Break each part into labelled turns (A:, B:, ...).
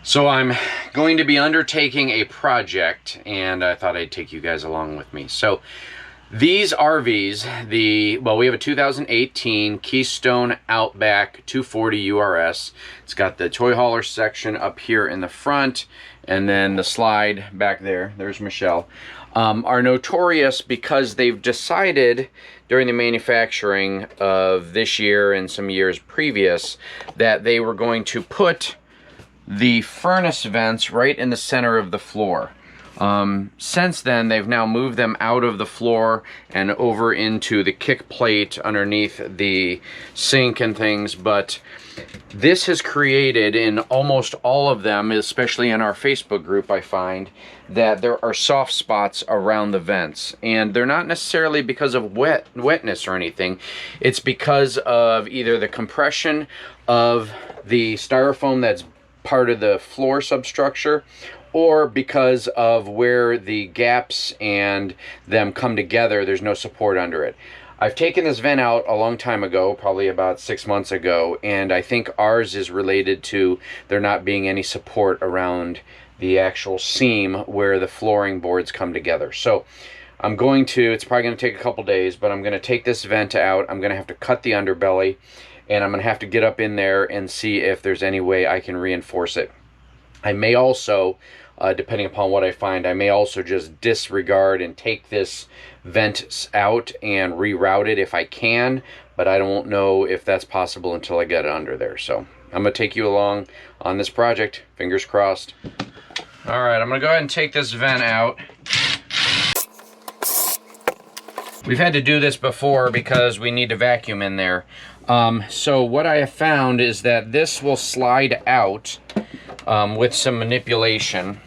A: So I'm going to be undertaking a project, and I thought I'd take you guys along with me. So these RVs, we have a 2018 Keystone Outback 240 URS. It's got the toy hauler section up here in the front, and then the slide back there. There's Michelle. Are notorious because they've decided during the manufacturing of this year and some years previous that they were going to put the furnace vents right in the center of the floor. Since then, they've now moved them out of the floor and over into the kick plate underneath the sink and things, but this has created in almost all of them, especially in our Facebook group, I find that there are soft spots around the vents, and they're not necessarily because of wetness or anything. It's because of either the compression of the styrofoam that's part of the floor substructure, or because of where the gaps and them come together, there's no support under it. I've taken this vent out a long time ago, probably about 6 months ago, and I think ours is related to there not being any support around the actual seam where the flooring boards come together. So I'm going to, it's probably going to take a couple days, but I'm going to take this vent out. I'm going to have to cut the underbelly, and I'm going to have to get up in there and see if there's any way I can reinforce it. I may also, depending upon what I find, I may also just disregard and take this vent out and reroute it if I can, but I don't know if that's possible until I get it under there. So I'm going to take you along on this project. Fingers crossed. All right, I'm going to go ahead and take this vent out. We've had to do this before because we need to vacuum in there. So what I have found is that this will slide out with some manipulation.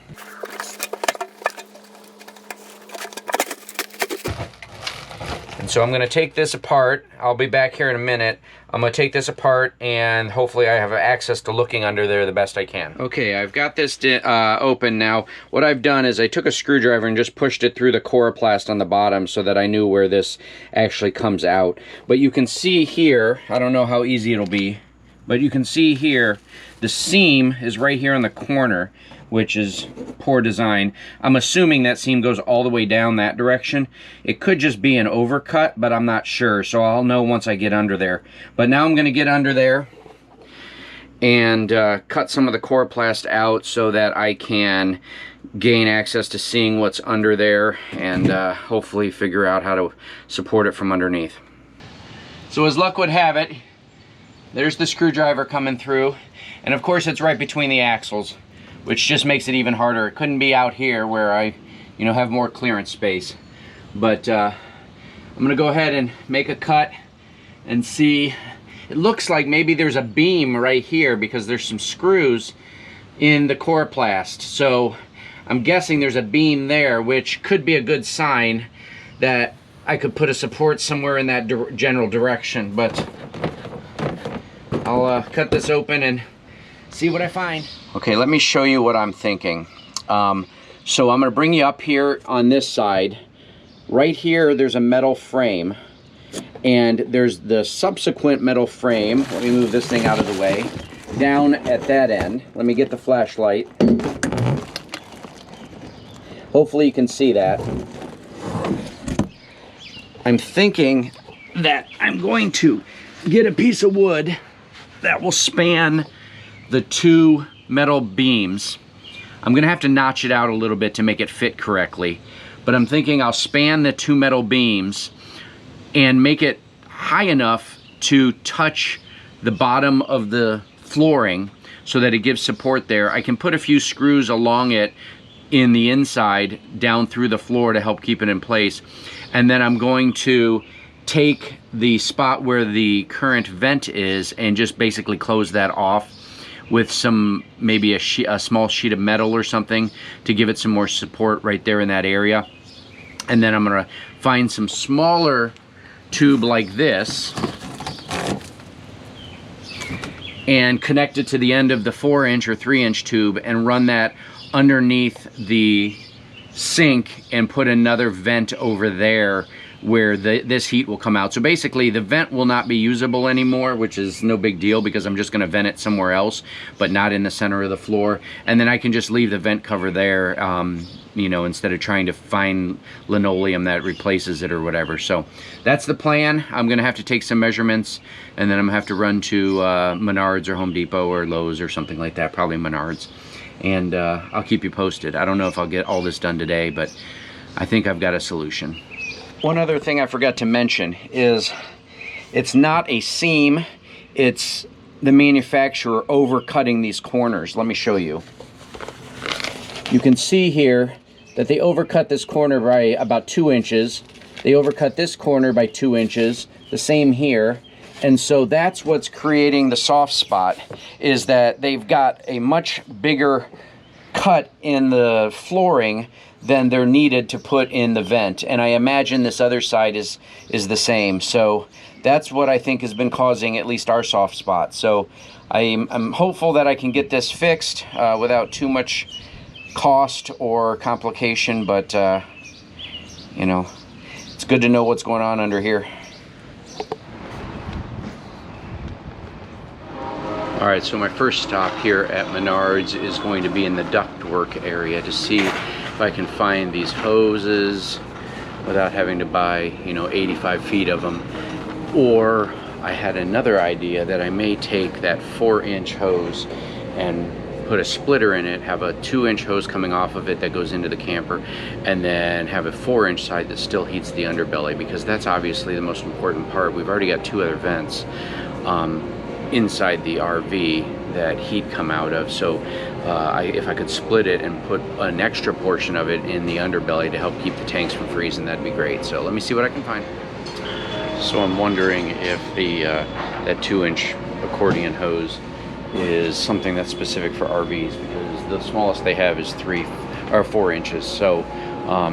A: And so I'm going to take this apart. I'll be back here in a minute. I'm going to take this apart, and hopefully I have access to looking under there the best I can. Okay, I've got this open now. What I've done is I took a screwdriver and just pushed it through the coroplast on the bottom so that I knew where this actually comes out. But you can see here, I don't know how easy it'll be, but you can see here, the seam is right here in the corner, which is poor design. I'm assuming that seam goes all the way down that direction. It could just be an overcut, but I'm not sure, so I'll know once I get under there. But now I'm gonna get under there and cut some of the coroplast out so that I can gain access to seeing what's under there and hopefully figure out how to support it from underneath. So as luck would have it, there's the screwdriver coming through, and of course it's right between the axles, which just makes it even harder. It couldn't be out here where I, have more clearance space. But I'm gonna go ahead and make a cut and see. It looks like maybe there's a beam right here because there's some screws in the coroplast. So I'm guessing there's a beam there, which could be a good sign that I could put a support somewhere in that general direction. But I'll cut this open and see what I find. Okay, let me show you what I'm thinking. So I'm gonna bring you up here on this side. Right here, there's a metal frame, and there's the subsequent metal frame. Let me move this thing out of the way. Down at that end, let me get the flashlight. Hopefully you can see that. I'm thinking that I'm going to get a piece of wood that will span the two metal beams. I'm gonna have to notch it out a little bit to make it fit correctly, but I'm thinking I'll span the two metal beams and make it high enough to touch the bottom of the flooring so that it gives support there. I can put a few screws along it in the inside down through the floor to help keep it in place, and then I'm going to take the spot where the current vent is and just basically close that off with some, maybe a small sheet of metal or something to give it some more support right there in that area. And then I'm gonna find some smaller tube like this and connect it to the end of the 4-inch or 3-inch tube and run that underneath the sink and put another vent over there where this heat will come out. So basically the vent will not be usable anymore, which is no big deal because I'm just going to vent it somewhere else, but not in the center of the floor. And then I can just leave the vent cover there, you know, instead of trying to find linoleum that replaces it or whatever. So that's the plan. I'm going to have to take some measurements, and then I'm going to have to run to Menards or Home Depot or Lowe's or something like that, probably Menards. And I'll keep you posted. I don't know if I'll get all this done today, but I think I've got a solution. One other thing I forgot to mention is it's not a seam, it's the manufacturer overcutting these corners. Let me show you. You can see here that they overcut this corner by about 2 inches. They overcut this corner by 2 inches, the same here. And so that's what's creating the soft spot, is that they've got a much bigger cut in the flooring than they're needed to put in the vent. And I imagine this other side is the same. So that's what I think has been causing at least our soft spot. So I'm hopeful that I can get this fixed without too much cost or complication, but you know, it's good to know what's going on under here. All right, so my first stop here at Menards is going to be in the ductwork area to see if I can find these hoses without having to buy, you know, 85 feet of them. Or I had another idea that I may take that 4-inch hose and put a splitter in it, have a 2-inch hose coming off of it that goes into the camper, and then have a 4-inch side that still heats the underbelly, because that's obviously the most important part. We've already got 2 other vents inside the RV that heat come out of. So if I could split it and put an extra portion of it in the underbelly to help keep the tanks from freezing, that'd be great. So let me see what I can find. So I'm wondering if the that 2-inch accordion hose is something that's specific for RVs, because the smallest they have is 3 or 4 inches. So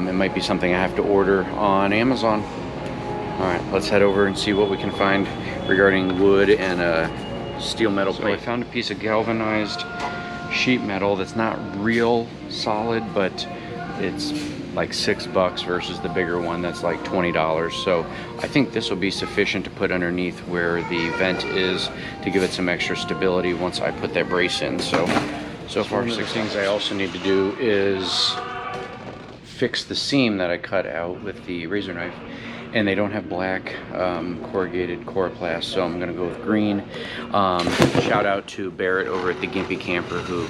A: it might be something I have to order on Amazon. All right, let's head over and see what we can find regarding wood and steel metal plate. So I found a piece of galvanized sheet metal that's not real solid, but it's like $6 versus the bigger one that's like $20. So I think this will be sufficient to put underneath where the vent is to give it some extra stability once I put that brace in. So far, 6 things I also need to do is fix the seam that I cut out with the razor knife. And they don't have black corrugated coroplast, so I'm gonna go with green. Shout out to Barrett over at the Gimpy Camper, who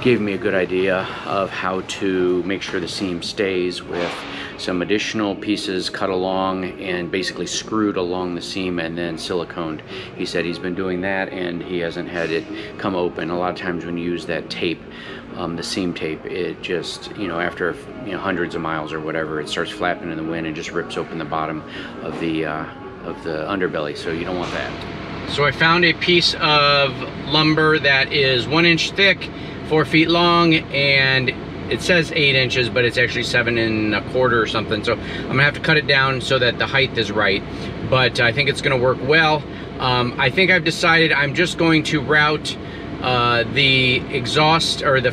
A: gave me a good idea of how to make sure the seam stays, with some additional pieces cut along and basically screwed along the seam and then siliconed. He said he's been doing that and he hasn't had it come open. A lot of times when you use that tape, the seam tape, it just, you know, after, you know, hundreds of miles or whatever, it starts flapping in the wind and just rips open the bottom of the underbelly. So you don't want that. So I found a piece of lumber that is 1 inch thick, 4 feet long, and it says 8 inches, but it's actually 7 1/4 or something. So I'm gonna have to cut it down so that the height is right. But I think it's gonna work well. I think I've decided I'm just going to route the exhaust or the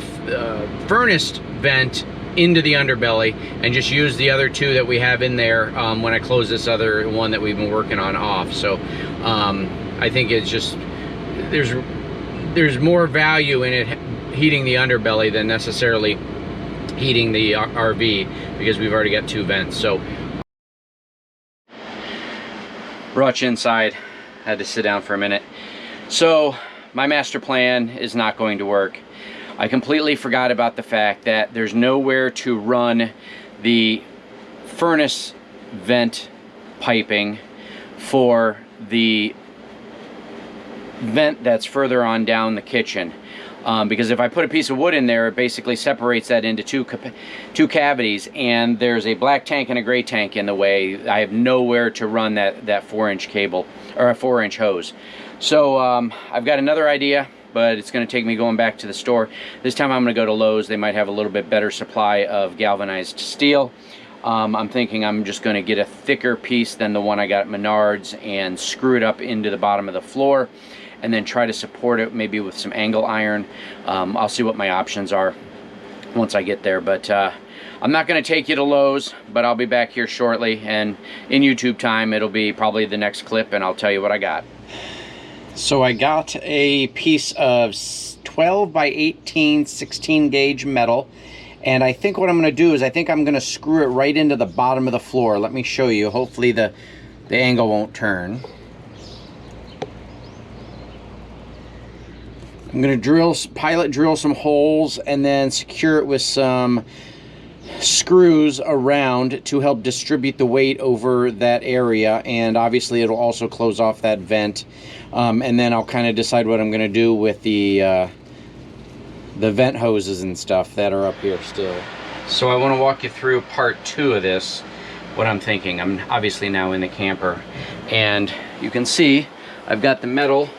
A: furnace vent into the underbelly and just use the other 2 that we have in there when I close this other one that we've been working on off. So I think it's just, there's more value in it heating the underbelly than necessarily heating the RV, because we've already got 2 vents. So brought you inside, had to sit down for a minute. So my master plan is not going to work. I completely forgot about the fact that there's nowhere to run the furnace vent piping for the vent that's further on down the kitchen. Because if I put a piece of wood in there, it basically separates that into two cavities, and there's a black tank and a gray tank in the way. I have nowhere to run that 4-inch cable, or a 4-inch hose. So I've got another idea, but it's going to take me going back to the store. This time I'm going to go to Lowe's. They might have a little bit better supply of galvanized steel. I'm thinking I'm just going to get a thicker piece than the one I got at Menards and screw it up into the bottom of the floor, and then try to support it maybe with some angle iron. I'll see what my options are. once I get there. But I'm not going to take you to Lowe's, but I'll be back here shortly, and in YouTube time it'll be probably the next clip, and I'll tell you what I got. So I got a piece of 12 by 18 16 gauge metal, and I think what I'm going to do is I think I'm going to screw it right into the bottom of the floor. Let me show you. Hopefully the angle won't turn. I'm going to pilot drill some holes and then secure it with some screws around to help distribute the weight over that area, and obviously it'll also close off that vent. And then I'll kind of decide what I'm going to do with the vent hoses and stuff that are up here still. So I want to walk you through part 2 of this, what I'm thinking. I'm obviously now in the camper, and you can see I've got the metal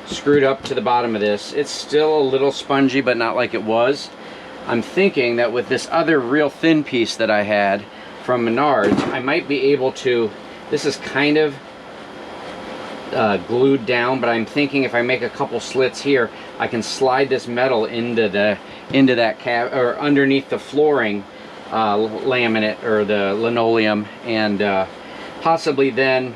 A: screwed up to the bottom of this. It's still a little spongy, but not like it was. I'm thinking that with this other real thin piece that I had from Menards, I might be able to, this is kind of glued down, but I'm thinking if I make a couple slits here, I can slide this metal into that cap, or underneath the flooring laminate or the linoleum, and possibly then,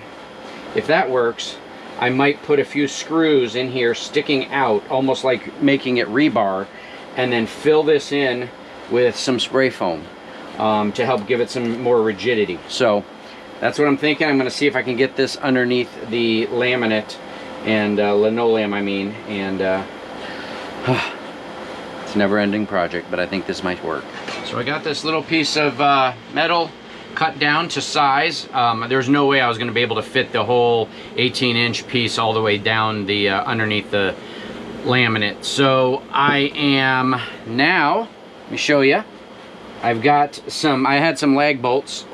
A: if that works, I might put a few screws in here sticking out, almost like making it rebar, and then fill this in with some spray foam to help give it some more rigidity. So that's what I'm thinking. I'm going to see if I can get this underneath the laminate and linoleum, I mean, and it's a never-ending project, but I think this might work. So I got this little piece of metal cut down to size. There's no way I was going to be able to fit the whole 18-inch piece all the way down the underneath the laminate. So I am now, let me show you. I've got some, I had some lag bolts.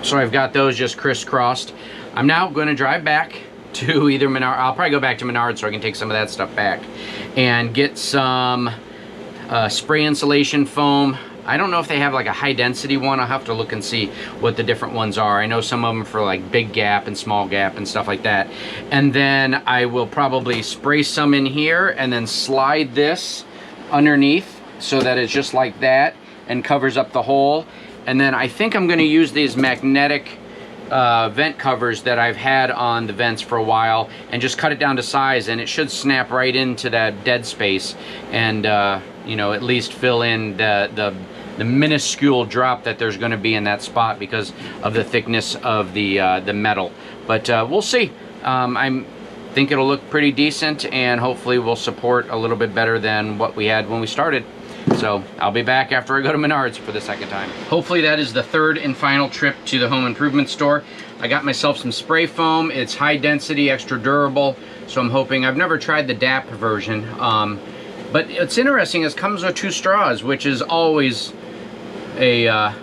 A: So I've got those just crisscrossed. I'm now going to drive back to either Menards. I'll probably go back to Menards so I can take some of that stuff back and get some spray insulation foam. I don't know if they have like a high density one. I'll have to look and see what the different ones are. I know some of them for like big gap and small gap and stuff like that. And then I will probably spray some in here and then slide this underneath so that it's just like that and covers up the hole. And then I think I'm going to use these magnetic vent covers that I've had on the vents for a while and just cut it down to size, and it should snap right into that dead space and you know, at least fill in the minuscule drop that there's going to be in that spot because of the thickness of the metal. But we'll see. I think it'll look pretty decent, and hopefully will support a little bit better than what we had when we started. So I'll be back after I go to Menards for the second time. Hopefully that is the third and final trip to the home improvement store. I got myself some spray foam. It's high density, extra durable, so I'm hoping. I've never tried the DAP version, but it's interesting. It comes with 2 straws, which is always an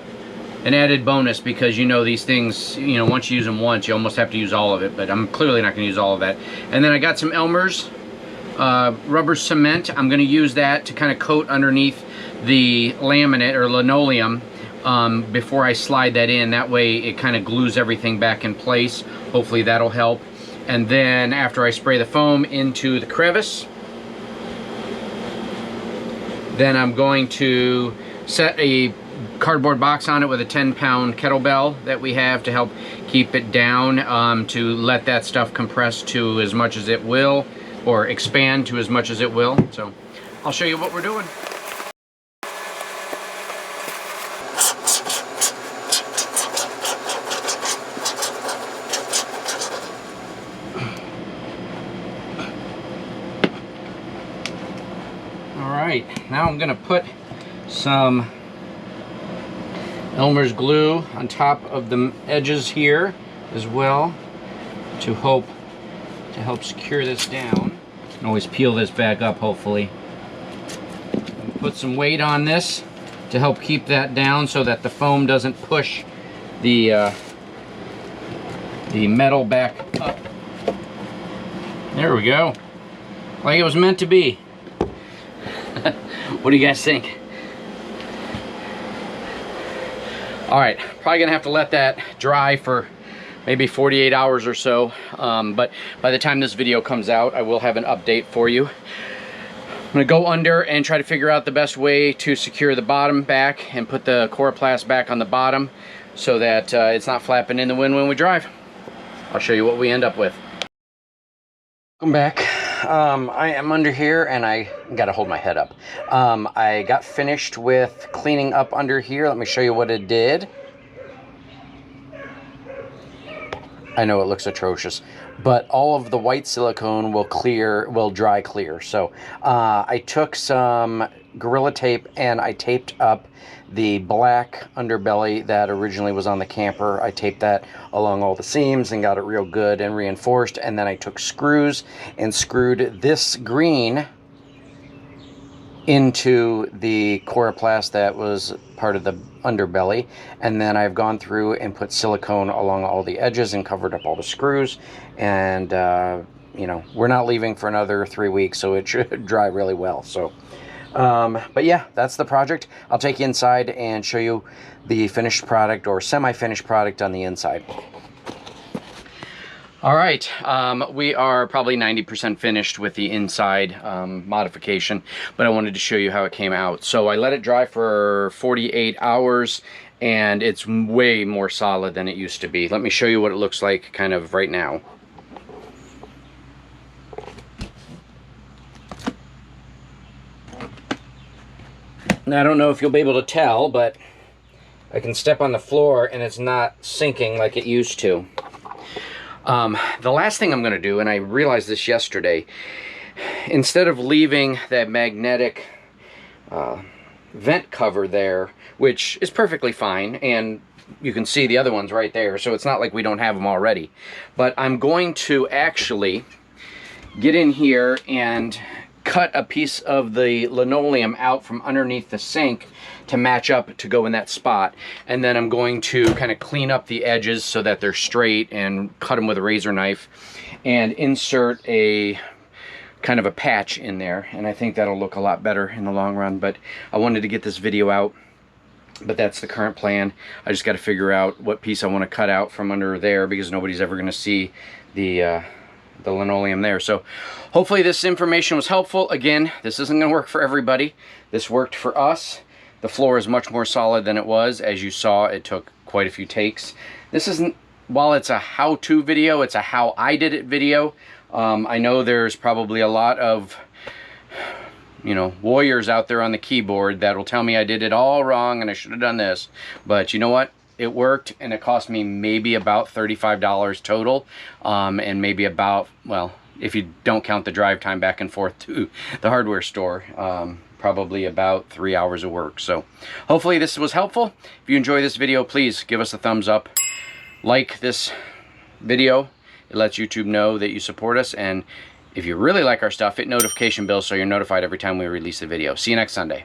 A: added bonus, because you know these things, you know, once you use them once, you almost have to use all of it, but I'm clearly not going to use all of that. And then I got some Elmer's rubber cement. I'm going to use that to kind of coat underneath the laminate or linoleum before I slide that in. That way it kind of glues everything back in place. Hopefully that'll help. And then after I spray the foam into the crevice, then I'm going to set a cardboard box on it with a 10-pound kettlebell that we have to help keep it down, to let that stuff compress to as much as it will, or expand to as much as it will. So I'll show you what we're doing. All right, now I'm gonna put some Elmer's glue on top of the edges here as well to help secure this down. You can always peel this back up, hopefully. Put some weight on this to help keep that down so that the foam doesn't push the metal back up. There we go. Like it was meant to be. What do you guys think? All right, probably gonna have to let that dry for maybe 48 hours or so, but by the time this video comes out, I will have an update for you. I'm gonna go under and try to figure out the best way to secure the bottom back and put the coroplast back on the bottom so that it's not flapping in the wind when we drive. I'll show you what we end up with. Welcome back. I am under here and I gotta hold my head up. I got finished with cleaning up under here. Let me show you what it did. I know it looks atrocious, but all of the white silicone will dry clear. So I took some Gorilla Tape and I taped up the black underbelly that originally was on the camper. I taped that along all the seams and got it real good and reinforced. And then I took screws and screwed this green into the coroplast that was part of the underbelly, and then I've gone through and put silicone along all the edges and covered up all the screws, and you know, we're not leaving for another 3 weeks, so it should dry really well. So but yeah, that's the project. I'll take you inside and show you the finished product or semi-finished product on the inside. All right, we are probably 90% finished with the inside modification, but I wanted to show you how it came out. So I let it dry for 48 hours, and it's way more solid than it used to be. Let me show you what it looks like kind of right now. Now, I don't know if you'll be able to tell, but I can step on the floor and it's not sinking like it used to. The last thing I'm going to do, and I realized this yesterday, instead of leaving that magnetic vent cover there, which is perfectly fine, and you can see the other ones right there, so it's not like we don't have them already, but I'm going to actually get in here and cut a piece of the linoleum out from underneath the sink to match up to go in that spot, and then I'm going to kind of clean up the edges so that they're straight and cut them with a razor knife and insert a kind of a patch in there, and I think that'll look a lot better in the long run. But I wanted to get this video out, but that's the current plan. I just got to figure out what piece I want to cut out from under there, because nobody's ever going to see the linoleum there. So hopefully this information was helpful. Again, this isn't going to work for everybody. This worked for us. The floor is much more solid than it was. As you saw, it took quite a few takes. This isn't, while it's a how-to video, it's a how I did it video. I know there's probably a lot of, you know, warriors out there on the keyboard that'll tell me I did it all wrong and I should have done this. But you know what? It worked, and it cost me maybe about $35 total, and maybe about, well, if you don't count the drive time back and forth to the hardware store, probably about 3 hours of work. So hopefully this was helpful. If you enjoy this video, please give us a thumbs up. Like this video. It lets YouTube know that you support us, and if you really like our stuff, hit notification bell so you're notified every time we release a video. See you next Sunday.